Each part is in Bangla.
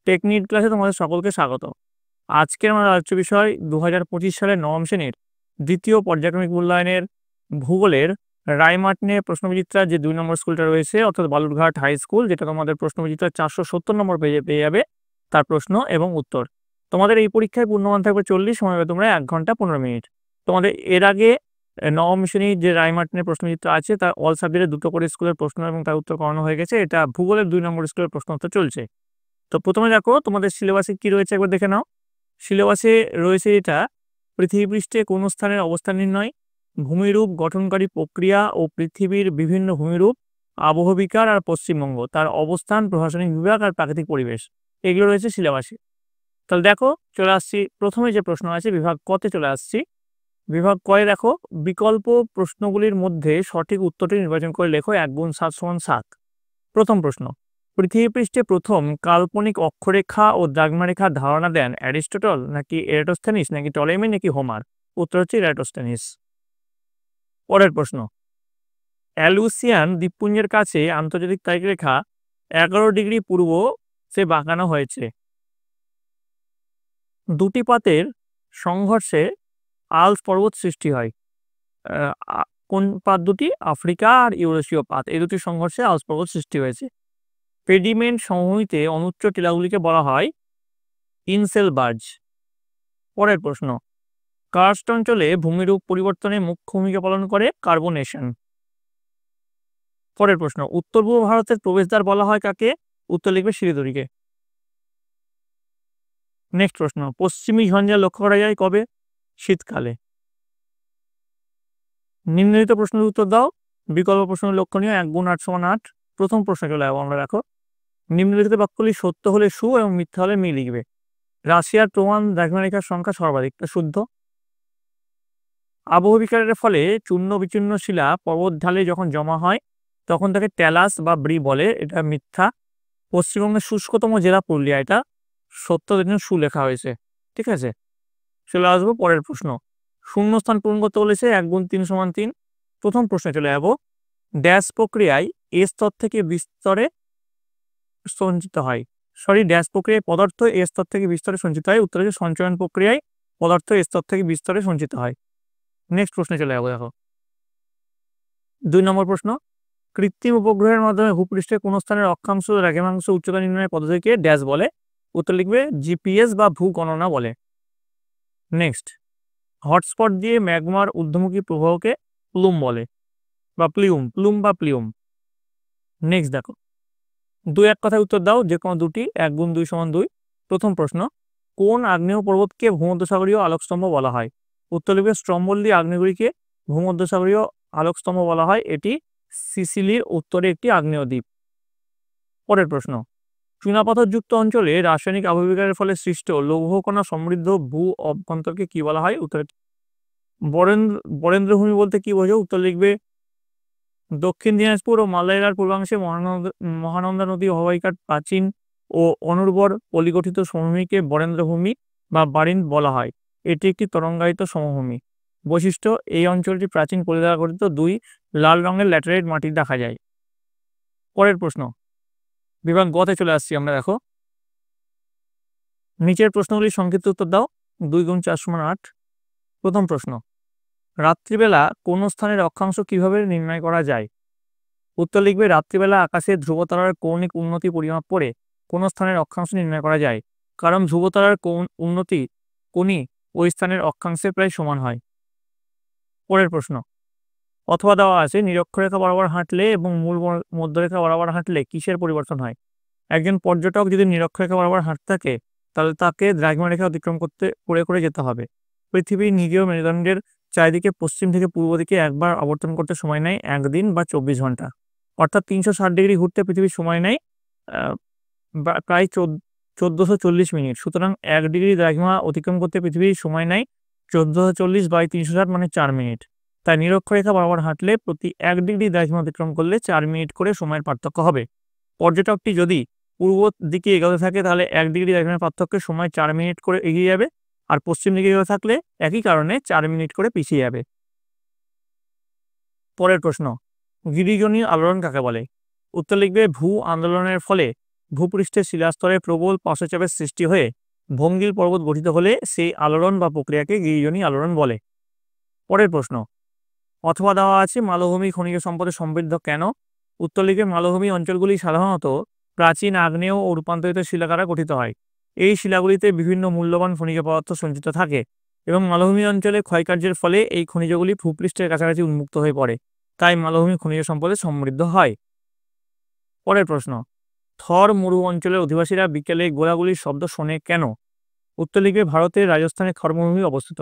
টেকনিক ক্লাসে তোমাদের সকলকে স্বাগত। আজকের আমার আলোচ্য বিষয় 2025 সালের নবম শ্রেণীর দ্বিতীয় পর্যায়ক্রমিক মূল্যায়নের ভূগোলের রায়মার্টিনে প্রশ্নবিচিত্রার যে 2 নম্বর স্কুলটা রয়েছে অর্থাৎ বালুরঘাট হাই স্কুল, যেটা তোমাদের প্রশ্নবিচিত্রার 470 নম্বর পেজে পেয়ে যাবে, তার প্রশ্ন এবং উত্তর। তোমাদের এই পরীক্ষায় পূর্ণমান থাকবে 40, সময় হবে তোমরা 1 ঘন্টা 15 মিনিট। তোমাদের এর আগে নবম শ্রেণীর যে রায়মার্টিনের প্রশ্নবিচিত্র আছে তার অল সাবজেক্টের 2টো করে স্কুলের প্রশ্ন এবং তার উত্তর করানো হয়ে গেছে। এটা ভূগোলের 2 নম্বর স্কুলের প্রশ্ন উত্তর চলছে। তো প্রথমে দেখো তোমাদের সিলেবাসে কি রয়েছে একবার দেখে নাও। সিলেবাসে রয়েছে এটা পৃথিবীপৃষ্ঠে কোন স্থানের অবস্থান নির্ণয়, ভূমিরূপ গঠনকারী প্রক্রিয়া ও পৃথিবীর বিভিন্ন ভূমিরূপ, আবহবিকার আর পশ্চিমবঙ্গ, তার অবস্থান, প্রশাসনিক বিভাগ আর প্রাকৃতিক পরিবেশ, এগুলো রয়েছে সিলেবাসে। তাহলে দেখো চলে আসছি প্রথমে যে প্রশ্ন আছে বিভাগ কতে চলে আসছি। বিভাগ কয়ে দেখো বিকল্প প্রশ্নগুলির মধ্যে সঠিক উত্তরটি নির্বাচন করে লেখো 1 × 7 = 7। প্রথম প্রশ্ন, পৃথিবীপৃষ্ঠে প্রথম কাল্পনিক অক্ষরেখা ও দ্রাঘিমারেখার ধারণা দেন অ্যারিস্টটল নাকি এরাটোস্থেনিস নাকি টলেমি নাকি হোমার? উত্তর হচ্ছে এরাটোস্থেনিস। পরের প্রশ্ন, অ্যালুসিয়ান দ্বীপপুঞ্জের কাছে আন্তর্জাতিক তারিখরেখা 11 ডিগ্রি পূর্ব সে বাঁকানো হয়েছে। দুটি পাতের সংঘর্ষে আল্পস পর্বত সৃষ্টি হয়। কোন পাত দুটি? আফ্রিকা আর ইউরেশীয় পাত, এই দুটি সংঘর্ষে আল্পস পর্বত সৃষ্টি হয়েছে। পেডিমেন্ট সমভূমিতে অনুচ্চ টিলাগুলিকে বলা হয় ইনসেলবার্জ। পরের প্রশ্ন, কার্স্ট অঞ্চলে ভূমিরূপ পরিবর্তনে মুখ্য ভূমিকা পালন করে কার্বনেশন। পরের প্রশ্ন, উত্তর পূর্ব ভারতের প্রবেশদ্বার বলা হয় কাকে? উত্তর লিখবে শিলিগুড়িকে। নেক্সট প্রশ্ন, পশ্চিমী ঝঞ্ঝা লক্ষ্য করা যায় কবে? শীতকালে। নিম্নলিখিত প্রশ্নের উত্তর দাও। বিকল্প প্রশ্ন লক্ষণীয় 1 × 8 = 8। প্রথম প্রশ্ন চলে যাবো আমরা। দেখো নিম্নলিখিত বাক্যগুলি সত্য হলে সু এবং মিথ্যা হলে মি লিখবে। রাশিয়ার প্রমাণ দ্রাঘিমারেখার সংখ্যা সর্বাধিক, তা শুদ্ধ। আবহবিকারের ফলে চূর্ণ বিচূর্ণ শিলা পর্বত ঢালে যখন জমা হয় তখন তাকে ট্যালাস বা ব্রি বলে, এটা মিথ্যা। পশ্চিমবঙ্গের শুষ্কতম জেলা পুরুলিয়া, এটা সত্য, জন্য সু লেখা হয়েছে। ঠিক আছে, চলে আসবো পরের প্রশ্ন। শূন্যস্থান পূরণ করতে বলেছে 1 × 3 = 3। প্রথম প্রশ্নে চলে যাবো, ড্যাশ প্রক্রিয়ায় এ স্তর থেকে বিস্তরে সঞ্চিত হয়। ড্যাশ প্রক্রিয়ায় পদার্থ এ স্তর থেকে বিস্তরে সঞ্চিত হয়। উত্তর হচ্ছে সঞ্চয়ন প্রক্রিয়ায় পদার্থ এ স্তর থেকে বিস্তরে সঞ্চিত হয়। নেক্সট প্রশ্নে চলে যাবো। দেখো 2 নম্বর প্রশ্ন, কৃত্রিম উপগ্রহের মাধ্যমে ভূপৃষ্ঠে কোন স্থানের অক্ষাংশ দ্রাঘিমাংশ উচ্চতা নির্ণয়ের পদ্ধতিকে ড্যাশ বলে? উত্তর লিখবে জিপিএস বা ভূ গণনা বলে। নেক্সট, হটস্পট দিয়ে ম্যাগমার ঊর্ধ্বমুখী প্রবাহকে প্লুম বলে বা প্লুম বা প্লিউম। নেক্সট দেখো 2-1 কথায় উত্তর দাও, যে কোনো দুটি। 1 × 2 = 2। প্রথম প্রশ্ন, কোন আগ্নেয় পর্বতকে ভূমধ্যসাগরীয় আলোকস্তম্ভ বলা হয়? উত্তর লিখবে স্ট্রম্বলি আগ্নেয়গিরিকে ভূমধ্যসাগরীয় আলোকস্তম্ভ বলা হয়, এটি সিসিলির উত্তরে একটি আগ্নেয় দ্বীপ। পরের প্রশ্ন, চুনাপাথরযুক্ত অঞ্চলে রাসায়নিক আবহবিকারের ফলে সৃষ্ট লৌহকণা সমৃদ্ধ ভূ অভ্যন্তরকে কি বলা হয়? উত্তর বরেন্দ্রভূমি বলতে কি বোঝো? উত্তর লিখবে দক্ষিণ দিনাজপুর ও মালদার পূর্বাংশে মহানন্দা নদী অববাহিকার প্রাচীন ও অনুর্বর পলিগঠিত সমভূমিকে বরেন্দ্রভূমি বা বারিন্দ বলা হয়, এটি একটি তরঙ্গায়িত সমভূমি। বৈশিষ্ট্য, এই অঞ্চলটি প্রাচীন পলি দ্বারা গঠিত। 2, লাল রঙের ল্যাটেরাইট মাটি দেখা যায়। পরের প্রশ্ন, বিভাগ গতে চলে আসছি আমরা। দেখো নিচের প্রশ্নগুলির সংক্ষিপ্ত উত্তর দাও। 2 × 4 = 8। প্রথম প্রশ্ন, রাত্রিবেলা কোন স্থানের অক্ষাংশ কিভাবে নির্ণয় করা যায়? উত্তর লিখবে রাত্রিবেলা আকাশে ধ্রুবতারার কৌণিক উন্নতি পরিমাপ করে কোন স্থানের অক্ষাংশ নির্ণয় করা যায়, কারণ ধ্রুবতারার উন্নতি কোণই ওই স্থানের অক্ষাংশের প্রায় সমান হয়। পরের প্রশ্ন, অথবা দেওয়া আছে নিরক্ষরেখা বরাবর হাঁটলে এবং মূল মধ্যরেখা বরাবর হাঁটলে কিসের পরিবর্তন হয়? একজন পর্যটক যদি নিরক্ষরেখা বরাবর হাঁটতে থাকে তাহলে তাকে দ্রাঘিমারেখা অতিক্রম করে যেতে হবে। পৃথিবী নিজেও মেরুদণ্ডের চারিদিকে পশ্চিম থেকে পূর্ব দিকে একবার আবর্তন করতে সময় নেয় 1 দিন বা 24 ঘন্টা, অর্থাৎ 360 ডিগ্রি ঘুরতে পৃথিবীর সময় নেয় প্রায় 1440 মিনিট। সুতরাং 1 ডিগ্রি দ্রাঘিমা অতিক্রম করতে পৃথিবীর সময় নেয় 1440 / 360 মানে 4 মিনিট। তাই নিরক্ষরেখা বরাবর হাঁটলে প্রতি 1 ডিগ্রি দ্রাঘিমা অতিক্রম করলে 4 মিনিট করে সময়ের পার্থক্য হবে। পর্যটকটি যদি পূর্ব দিকে এগোতে থাকে তাহলে 1 ডিগ্রি দ্রাঘিমার পার্থক্যের সময় 4 মিনিট করে এগিয়ে যাবে, আর পশ্চিম দিকে এগোতে থাকলে একই কারণে 4 মিনিট করে পিছিয়ে যাবে। পরের প্রশ্ন, গিরিজনীয় আলোড়ন কাকে বলে? উত্তর লিখবে ভূ আন্দোলনের ফলে ভূপৃষ্ঠের শিলাস্তরে প্রবল পার্শ্বচাপের সৃষ্টি হয়ে ভঙ্গিল পর্বত গঠিত হলে সেই আলোড়ন বা প্রক্রিয়াকে গিরিজনী আলোড়ন বলে। পরের প্রশ্ন, অথবা দেওয়া আছে মালভূমি খনিজ সম্পদে সমৃদ্ধ কেন? উত্তর লিখবে মালভূমি অঞ্চলগুলি সাধারণত প্রাচীন আগ্নেয় ও রূপান্তরিত শিলা দ্বারা গঠিত হয়। এই শিলাগুলিতে বিভিন্ন মূল্যবান খনিজ পদার্থ সঞ্চিত থাকে এবং মালভূমি অঞ্চলে ক্ষয়কার্যের ফলে এই খনিজগুলি ভূপৃষ্ঠের কাছাকাছি উন্মুক্ত হয়ে পড়ে, তাই মালভূমি খনিজ সম্পদে সমৃদ্ধ হয়। পরের প্রশ্ন, থর মরু অঞ্চলের অধিবাসীরা বিকেলে গোলাগুলির শব্দ শোনে কেন? উত্তর লিখবে ভারতের রাজস্থানে থর মরুভূমি অবস্থিত।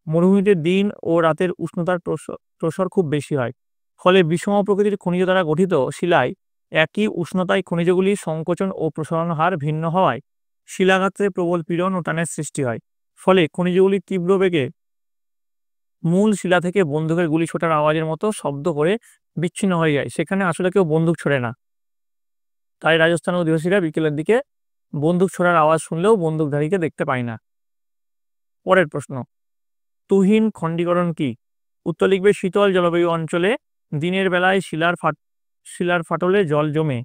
মরুভূমিতে দিন ও রাতের উষ্ণতার প্রসর খুব বেশি হয়, ফলে বিষম প্রকৃতির খনিজ দ্বারা গঠিত শিলায় একই উষ্ণতায় খনিজগুলির সংকোচন ও প্রসারণ হার ভিন্ন হওয়ায় শিলাঘাতে প্রবল পীড়ন ও টানের সৃষ্টি হয়। ফলে খনিজগুলি তীব্র বেগে মূল শিলা থেকে বন্দুকের গুলি ছোটার আওয়াজের মতো শব্দ করে বিচ্ছিন্ন হয়ে যায়। সেখানে আসলে কেউ বন্দুক ছোড়ে না, তাই রাজস্থানের অধিবাসীরা বিকেলের দিকে বন্দুক ছোড়ার আওয়াজ শুনলেও বন্দুকধারীকে দেখতে পায় না। পরের প্রশ্ন, তুহিন খণ্ডীকরণ কি? উত্তর লিখবে শীতল জলবায়ু অঞ্চলে দিনের বেলায় শিলার ফাটলে জল জমে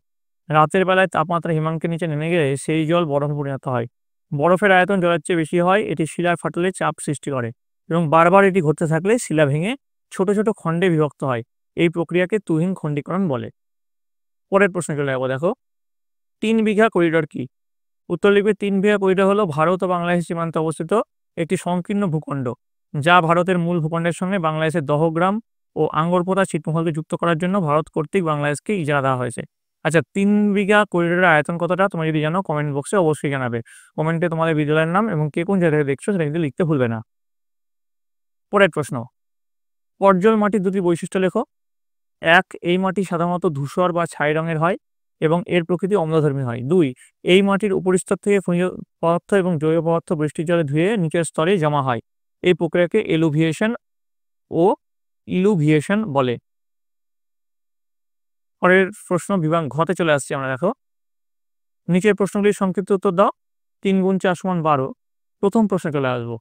রাতের বেলায় তাপমাত্রা হিমাঙ্কের নিচে নেমে গেলে সেই জল বরফে পরিণত হয়। বরফের আয়তন জলের চেয়ে বেশি হয়, এটি শিলার ফাটলে চাপ সৃষ্টি করে এবং বারবার এটি ঘটতে থাকলে শিলা ভেঙে ছোট ছোট খণ্ডে বিভক্ত হয়। এই প্রক্রিয়াকে তুহিন খণ্ডীকরণ বলে। পরের প্রশ্ন চলে যাবো, দেখো 3 বিঘা করিডোর কি? উত্তর লিখবে 3 বিঘা করিডোর হলো ভারত ও বাংলাদেশ সীমান্তে অবস্থিত একটি সংকীর্ণ ভূখণ্ড, যা ভারতের মূল ভূখণ্ডের সঙ্গে বাংলাদেশের দহগ্রাম ও আঙ্গরপোতা ছিটমহলকে যুক্ত করার জন্য ভারত কর্তৃক বাংলাদেশকে ইজারা দেওয়া হয়েছে। আচ্ছা, 3 বিঘা করিডোরের আয়তন কতটা তোমরা যদি জানো কমেন্ট বক্সে অবশ্যই জানাবে। কমেন্টে তোমাদের বিদ্যালয়ের নাম এবং কে কোন জায়গায় দেখছো সেটা কিন্তু লিখতে ভুলবে না। পরের প্রশ্ন, পর্জল মাটির দুটি বৈশিষ্ট্য লেখো। 1, এই মাটি সাধারণত ধূসর বা ছাই রঙের হয় এবং এর প্রকৃতি অম্লধর্মী হয়। 2, এই মাটির উপরিস্তর থেকে খনিজ পদার্থ এবং জৈব পদার্থ বৃষ্টির জলে ধুয়ে নিচের স্তরে জমা হয়। এই প্রক্রিয়াকে এলুভিয়েশন ও ইলুভিয়েশন বলে। পরের প্রশ্ন বিভাগ ঘতে চলে আসছি আমরা, দেখো নিচের প্রশ্নগুলির সংক্ষিপ্ত উত্তর দাও। 3 × 4 = 12। প্রথম প্রশ্নে চলে আসবো,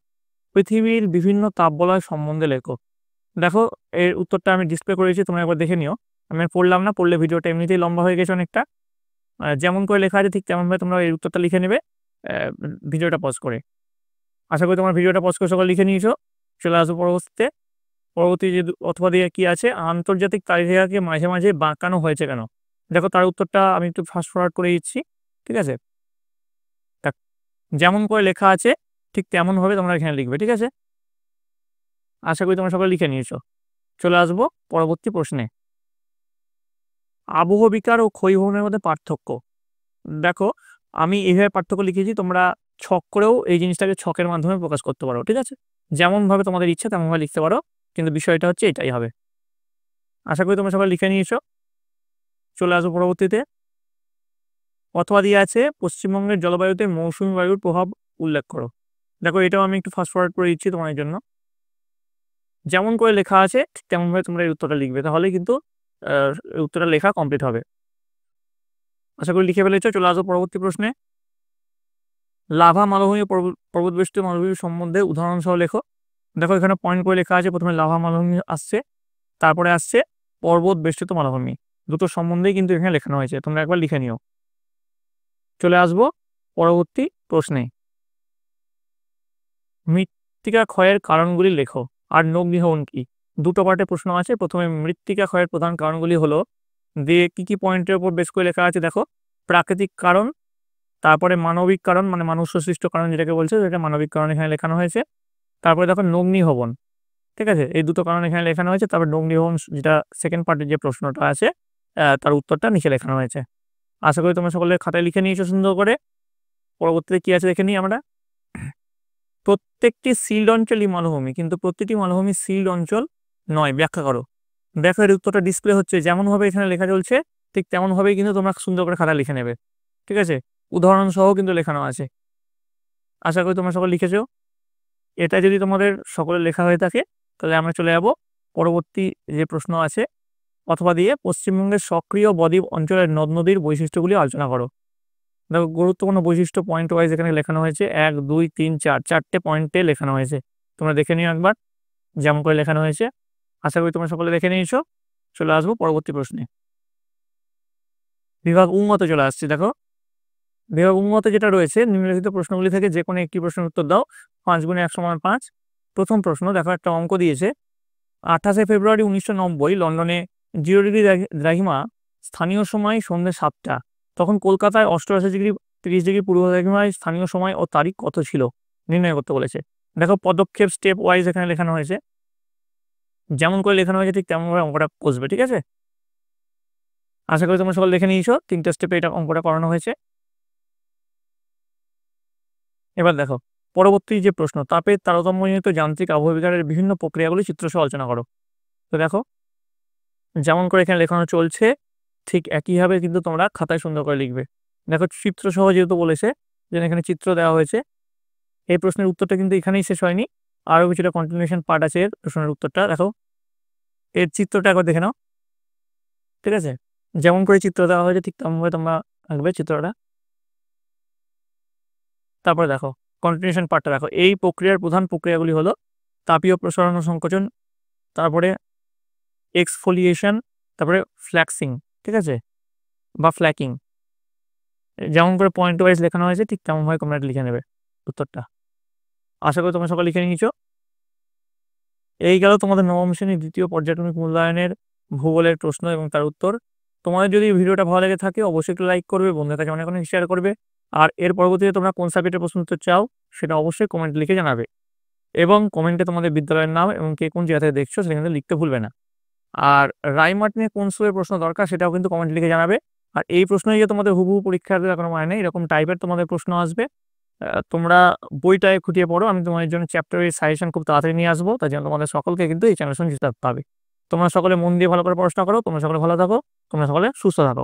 পৃথিবীর বিভিন্ন তাপবলয় সম্বন্ধে লেখো। দেখো এর উত্তরটা আমি ডিসপ্লে করেছি, তোমরা একবার দেখে নিও। আমি পড়লাম না, পড়লে ভিডিওটা এমনিতেই লম্বা হয়ে গেছে অনেকটা। যেমন করে লেখা আছে ঠিক তেমনভাবে তোমরা এই উত্তরটা লিখে নেবে ভিডিওটা পজ করে। আশা করি তোমরা ভিডিওটা পজ করে সকলে লিখে নিয়েছো। চলে আসবো পরবর্তী যে অথবা দিয়ে কি আছে, আন্তর্জাতিক তারিখকে মাঝে মাঝে বাঁকানো হয়েছে কেন? দেখো তার উত্তরটা আমি একটু ফাস্ট ফরওয়ার্ড করে দিচ্ছি, ঠিক আছে? যেমন করে লেখা আছে ঠিক তেমনভাবে তোমরা এখানে লিখবে, ঠিক আছে? আশা করি তোমরা সকলে লিখে নিয়েছো। চলে আসবো পরবর্তী প্রশ্নে, আবহবিকার ও ক্ষয়ীভবনের মধ্যে পার্থক্য। দেখো আমি এইভাবে পার্থক্য লিখেছি, তোমরা ছক করেও এই জিনিসটাকে ছকের মাধ্যমে প্রকাশ করতে পারো, ঠিক আছে? যেমনভাবে তোমাদের ইচ্ছা তেমনভাবে লিখতে পারো, কিন্তু বিষয়টা হচ্ছে এটাই হবে। আশা করি তোমরা সবাই লিখে নিয়েছো। চলে আসবো পরবর্তীতে, অথবা দিয়ে আছে পশ্চিমবঙ্গের জলবায়ুতে মৌসুমী বায়ুর প্রভাব উল্লেখ করো। দেখো এটাও আমি একটু ফাস্ট ফরওয়ার্ড করে দিচ্ছি তোমাদের জন্য। যেমন করে লেখা আছে ঠিক তেমনভাবে তোমরা এই উত্তরটা লিখবে, তাহলে কিন্তু উত্তরটা লেখা কমপ্লিট হবে। আশা করি লিখে ফেলেছো। চলে আসবো পরবর্তী প্রশ্নে, লাভা মালভূমি পর্বত বেষ্টিত মালভূমির সম্বন্ধে উদাহরণ সহ লেখো। দেখো এখানে পয়েন্ট করে লেখা আছে, প্রথমে লাভা মালভূমি আসছে, তারপরে আসছে পর্বত বেষ্টিত মালভূমি। দুটো সম্বন্ধেই কিন্তু এখানে লেখানো হয়েছে, তোমরা একবার লিখে নিও। চলে আসবো পরবর্তী প্রশ্নে, মৃত্তিকা ক্ষয়ের কারণগুলি লেখো আর নগ্নিহবন কি? দুটো পার্টে প্রশ্ন আছে। প্রথমে মৃত্তিকা ক্ষয়ের প্রধান কারণগুলি হলো দিয়ে কি পয়েন্টের উপর বেশ করে লেখা আছে, দেখো প্রাকৃতিক কারণ, তারপরে মানবিক কারণ মানে মানুষ সৃষ্ট কারণ যেটাকে বলছে সেটা মানবিক কারণ এখানে লেখানো হয়েছে। তারপরে দেখো নগ্নিহবন, ঠিক আছে? এই দুটো কারণ এখানে লেখানো হয়েছে। তারপরে নগ্নিহবন যেটা সেকেন্ড পার্টের যে প্রশ্নটা আছে তার উত্তরটা নিচে লেখানো হয়েছে। আশা করি তোমরা সকলে খাতায় লিখে নিয়েছো সুন্দর করে। পরবর্তীতে কি আছে দেখে নিই আমরা। প্রত্যেকটি সিল্ড অঞ্চলই মালভূমি, কিন্তু প্রতিটি মালভূমি সিল্ড অঞ্চল নয়, ব্যাখ্যা করো। দেখো এর উত্তরটা ডিসপ্লে হচ্ছে, যেমনভাবে এখানে লেখা চলছে ঠিক তেমনভাবেই কিন্তু তোমরা সুন্দর করে খাতা লিখে নেবে, ঠিক আছে? উদাহরণ সহ কিন্তু লেখানো আছে। আশা করি তোমরা সকলে লিখেছো। এটা যদি তোমাদের সকলে লেখা হয়ে থাকে তাহলে আমরা চলে যাব পরবর্তী যে প্রশ্ন আছে, অথবা দিয়ে পশ্চিমবঙ্গের সক্রিয় বদ্বীপ অঞ্চলের নদ নদীর বৈশিষ্ট্যগুলি আলোচনা করো। দেখো গুরুত্বপূর্ণ বৈশিষ্ট্য পয়েন্ট ওয়াইজ এখানে লেখানো হয়েছে, 1, 2, 3, 4 চারটে পয়েন্টে লেখানো হয়েছে। তোমরা দেখে নিও একবার যেমন করে লেখানো হয়েছে। আশা করি তোমরা সকলে দেখে নিয়েছো। চলে আসবো পরবর্তী প্রশ্নে, বিভাগ উন্নত চলে আসছে। দেখো বিভাগমতে যেটা রয়েছে, নিম্নলিখিত প্রশ্নগুলি থেকে যে কোনো একটি প্রশ্নের উত্তর দাও। 5 × 1 = 5। প্রথম প্রশ্ন দেখো, একটা অঙ্ক দিয়েছে। 28 ফেব্রুয়ারি 1990 লন্ডনে 0° দ্রাঘিমা স্থানীয় সময় সন্ধ্যে 7টা। তখন কলকাতায় 88°30° পূর্ব দ্রাঘিমায় স্থানীয় সময় ও তারিখ কত ছিল নির্ণয় করতে বলেছে। দেখো পদক্ষেপ স্টেপ ওয়াইজ এখানে লেখানো হয়েছে, যেমন করে লেখানো হয়েছে ঠিক তেমন করে অঙ্কটা কষবে, ঠিক আছে? আশা করি তোমরা সকলে দেখে নিয়েছো, 3টা স্টেপে এটা অঙ্কটা করানো হয়েছে। এবার দেখো পরবর্তী যে প্রশ্ন, তাপের তারতম্যজনিত যান্ত্রিক আবহবিকারের বিভিন্ন প্রক্রিয়াগুলি চিত্রসহ আলোচনা করো। তো দেখো যেমন করে এখানে লেখানো চলছে ঠিক একইভাবে কিন্তু তোমরা খাতায় সুন্দর করে লিখবে। দেখো চিত্রসহ যেহেতু বলেছে, যেন এখানে চিত্র দেওয়া হয়েছে। এই প্রশ্নের উত্তরটা কিন্তু এখানেই শেষ হয়নি, আরও কিছুটা কন্টিনিউশন পার্ট আছে এর প্রশ্নের উত্তরটা। দেখো এর চিত্রটা একবার দেখে নাও, ঠিক আছে? যেমন করে চিত্র দেওয়া হয়েছে ঠিক তেমনভাবে তোমরা আঁকবে চিত্রটা। তারপরে দেখো কন্টিনিউশন পার্টটা দেখো, এই প্রক্রিয়ার প্রধান প্রক্রিয়াগুলি হলো তাপীয় প্রসারণ ও সংকোচন, তারপরে এক্সফোলিয়েশন, তারপরে ফ্ল্যাক্সিং, ঠিক আছে, বা ফ্ল্যাকিং। যেমন করে পয়েন্ট ওয়াইজ লেখানো হয়েছে ঠিক তেমনভাবে তোমরা লিখে নেবে উত্তরটা। আশা করি তোমরা সকলে লিখে নিয়েছো। এই গেল তোমাদের নবম শ্রেণীর দ্বিতীয় পর্যায়ক্রমিক মূল্যায়নের ভূগোলের প্রশ্ন এবং তার উত্তর। তোমাদের যদি ভিডিওটা ভালো লেগে থাকে অবশ্যই একটু লাইক করবে, বন্ধুদের কাছে অনেক অনেক শেয়ার করবে। আর এর পরবর্তীতে তোমরা কোন সাবজেক্টের প্রশ্ন উত্তর চাও সেটা অবশ্যই কমেন্ট লিখে জানাবে, এবং কমেন্টে তোমাদের বিদ্যালয়ের নাম এবং কে কোন জায়গা থেকে দেখছো সেটা কিন্তু লিখতে ভুলবে না। আর রাইমার্ট নিয়ে কোন স্কুলের প্রশ্ন দরকার সেটাও কিন্তু কমেন্ট লিখে জানাবে। আর এই প্রশ্ন যে তোমাদের হুবহু পরীক্ষার কোনো মানে নেই, এরকম টাইপের তোমাদের প্রশ্ন আসবে। তোমরা বইটায় খুঁটিয়ে পড়ো, আমি তোমাদের জন্য চ্যাপ্টারের সাজেশন খুব তাড়াতাড়ি নিয়ে আসবো, তার জন্য তোমাদের সকলকে কিন্তু এই চ্যানেলের সঙ্গে যুক্ত থাকতে হবে। তোমরা সকলে মন দিয়ে ভালো করে পড়াশোনা করো, তোমরা সকলে ভালো থাকো, তোমরা সকলে সুস্থ থাকো।